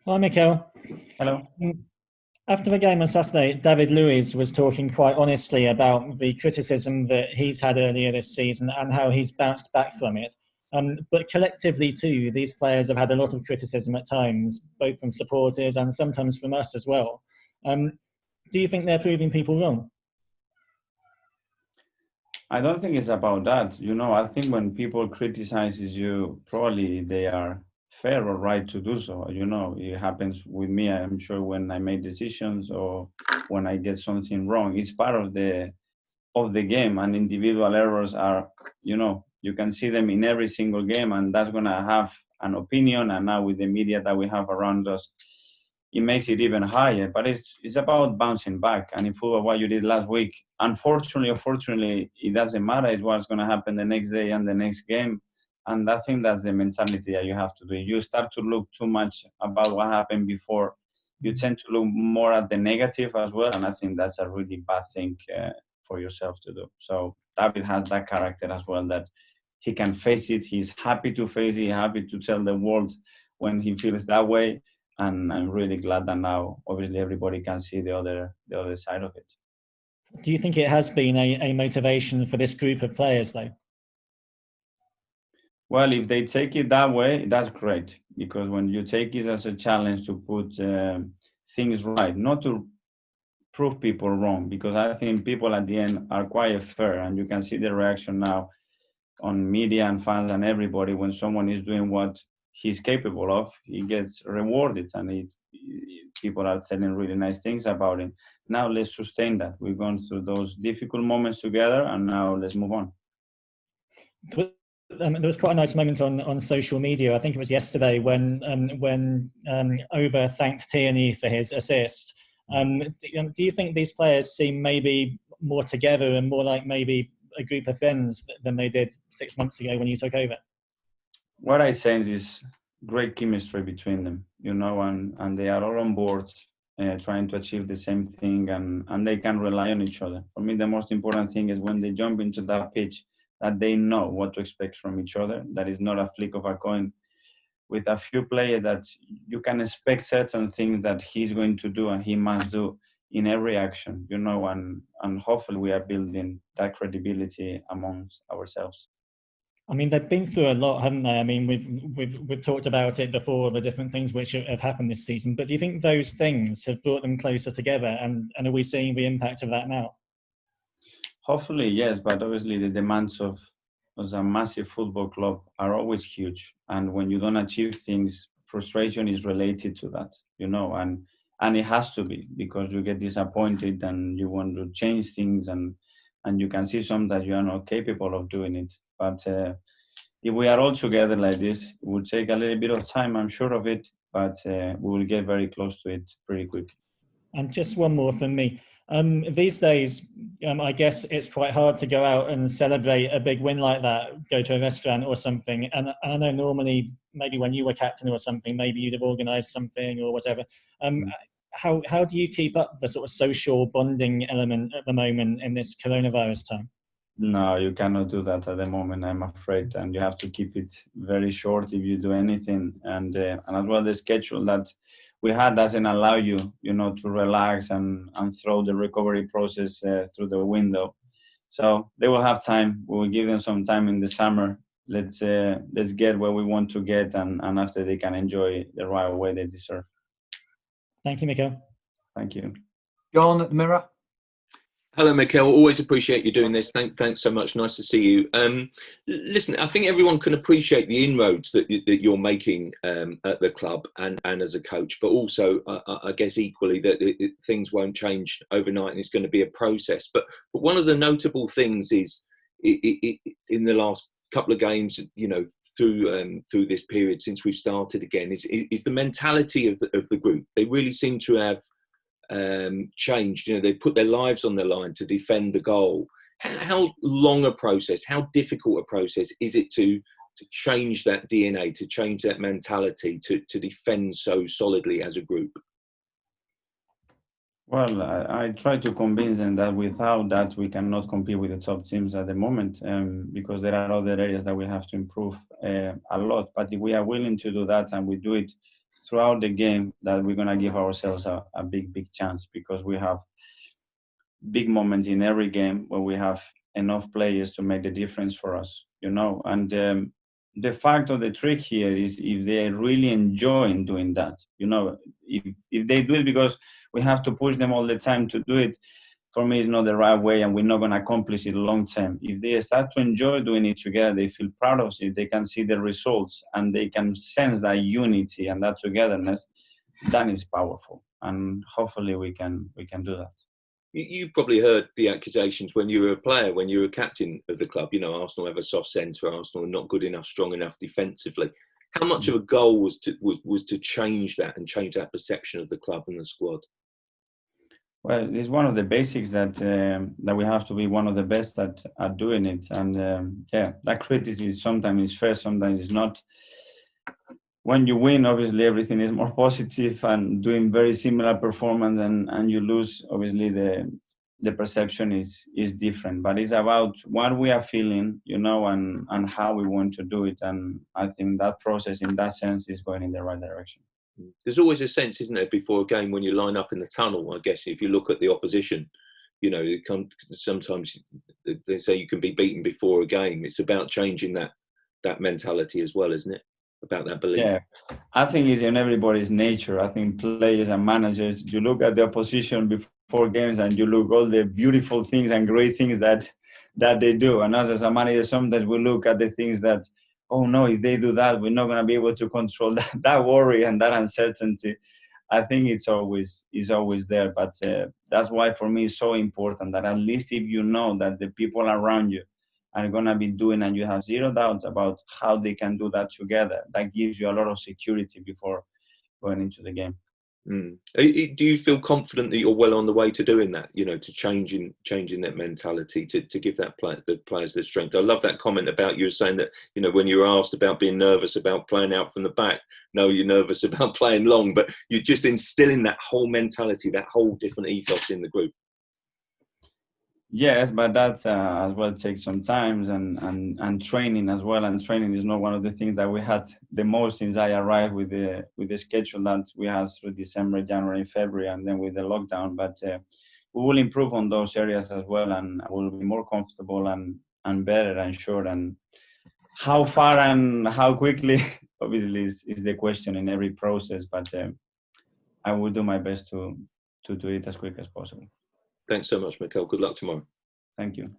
Hi, Mikel. Hello. After the game on Saturday, David Luiz was talking quite honestly about the criticism that he's had earlier this season and how he's bounced back from it. But collectively, too, these players have had a lot of criticism at times, both from supporters and sometimes from us as well. Um, do you think they're proving people wrong? I don't think it's about that. I think when people criticizes you, probably they are fair or right to do so. It happens with me, I'm sure, when I make decisions or when I get something wrong. It's part of the game, and individual errors are, you can see them in every single game, and that's gonna have an opinion. And now with the media that we have around us, it makes it even higher. But it's about bouncing back. And in football, what you did last week, unfortunately or fortunately, it doesn't matter. It's what's going to happen the next day and the next game. And I think that's the mentality that you have to do. You start to look too much about what happened before. You tend to look more at the negative as well. And I think that's a really bad thing for yourself to do. So David has that character as well, that he can face it. He's happy to face it, happy to tell the world when he feels that way. And I'm really glad that now obviously everybody can see the other side of it. Do you think it has been a motivation for this group of players, though? Well, if they take it that way, that's great, because when you take it as a challenge to put things right, not to prove people wrong, because I think people at the end are quite fair, and you can see the reaction now on media and fans and everybody. When someone is doing what he's capable of, he gets rewarded, and people are telling really nice things about him. Now let's sustain that. We've gone through those difficult moments together, and now let's move on. There was quite a nice moment on social media. I think it was yesterday when Ober thanked Tierney for his assist. Do you think these players seem maybe more together and more like maybe a group of friends than they did 6 months ago when you took over? What I sense is great chemistry between them, and they are all on board, trying to achieve the same thing, and they can rely on each other. For me, the most important thing is when they jump into that pitch, that they know what to expect from each other. That is not a flick of a coin. With a few players, that you can expect certain things that he's going to do and he must do in every action, and hopefully we are building that credibility amongst ourselves. I mean, they've been through a lot, haven't they? I mean, we've talked about it before, the different things which have happened this season. But do you think those things have brought them closer together? And are we seeing the impact of that now? Hopefully, yes, but obviously the demands of a massive football club are always huge. And when you don't achieve things, frustration is related to that, and it has to be, because you get disappointed and you want to change things, and you can see some that you are not capable of doing it. But if we are all together like this, it will take a little bit of time, I'm sure of it, but we will get very close to it pretty quick. And just one more from me. These days, I guess it's quite hard to go out and celebrate a big win like that, go to a restaurant or something. And I know normally, maybe when you were captain or something, maybe you'd have organised something or whatever. Um, how do you keep up the sort of social bonding element at the moment in this coronavirus time? No, you cannot do that at the moment, I'm afraid, and you have to keep it very short if you do anything. And as well, the schedule that we had doesn't allow you, to relax and throw the recovery process through the window. So they will have time. We will give them some time in the summer. Let's get where we want to get, and after they can enjoy the right way they deserve. Thank you, Mikel. Thank you. John at the Mirror. Hello, Mikel. Always appreciate you doing this. Thanks so much. Nice to see you. Listen, I think everyone can appreciate the inroads that you're making at the club and as a coach, but also, I guess, equally that things won't change overnight and it's going to be a process. But one of the notable things is in the last couple of games, through this period since we've started again, is the mentality of the group. They really seem to have changed. They put their lives on the line to defend the goal. How long a process, how difficult a process is it to change that DNA, to change that mentality, to defend so solidly as a group? Well, I try to convince them that without that we cannot compete with the top teams at the moment, because there are other areas that we have to improve a lot. But if we are willing to do that and we do it throughout the game that we're going to give ourselves a big chance, because we have big moments in every game where we have enough players to make the difference for us, you know. And the fact of the trick here is if they really enjoy doing that, you know, if they do it because we have to push them all the time to do it, for me, it's not the right way, and we're not going to accomplish it long term. If they start to enjoy doing it together, they feel proud of it, they can see the results, and they can sense that unity and that togetherness, that is powerful. And hopefully we can do that. You probably heard the accusations when you were a player, when you were captain of the club. You know, Arsenal have a soft centre, Arsenal are not good enough, strong enough defensively. How much of a goal was to change that and change that perception of the club and the squad? Well, it's one of the basics that we have to be one of the best at doing it. And that criticism sometimes is fair, sometimes it's not. When you win, obviously everything is more positive, and doing very similar performance, and you lose, obviously the perception is different. But it's about what we are feeling, you know, and how we want to do it. And I think that process, in that sense, is going in the right direction. There's always a sense, isn't there, before a game when you line up in the tunnel, I guess, if you look at the opposition, you know, sometimes they say you can be beaten before a game. It's about changing that mentality as well, isn't it? About that belief. Yeah, I think it's in everybody's nature. I think players and managers, you look at the opposition before games and you look all the beautiful things and great things that they do. And us as a manager, sometimes we look at the things that, oh no, if they do that, we're not going to be able to control that worry and that uncertainty. I think it's always there. But that's why for me it's so important that at least if you know that the people around you are going to be doing, and you have zero doubts about how they can do that together, that gives you a lot of security before going into the game. Do you feel confident that you're well on the way to doing that, you know, to changing that mentality, to give the players the strength? I love that comment about you saying that, you know, when you were asked about being nervous about playing out from the back, no, you're nervous about playing long, but you're just instilling that whole mentality, that whole different ethos in the group. Yes, but that as well takes some time and training as well. And training is not one of the things that we had the most since I arrived with the schedule that we had through December, January, February, and then with the lockdown. But we will improve on those areas as well, and we'll be more comfortable and better and sure. And how far and how quickly, obviously, is the question in every process. But I will do my best to do it as quick as possible. Thanks so much, Mikel. Good luck tomorrow. Thank you.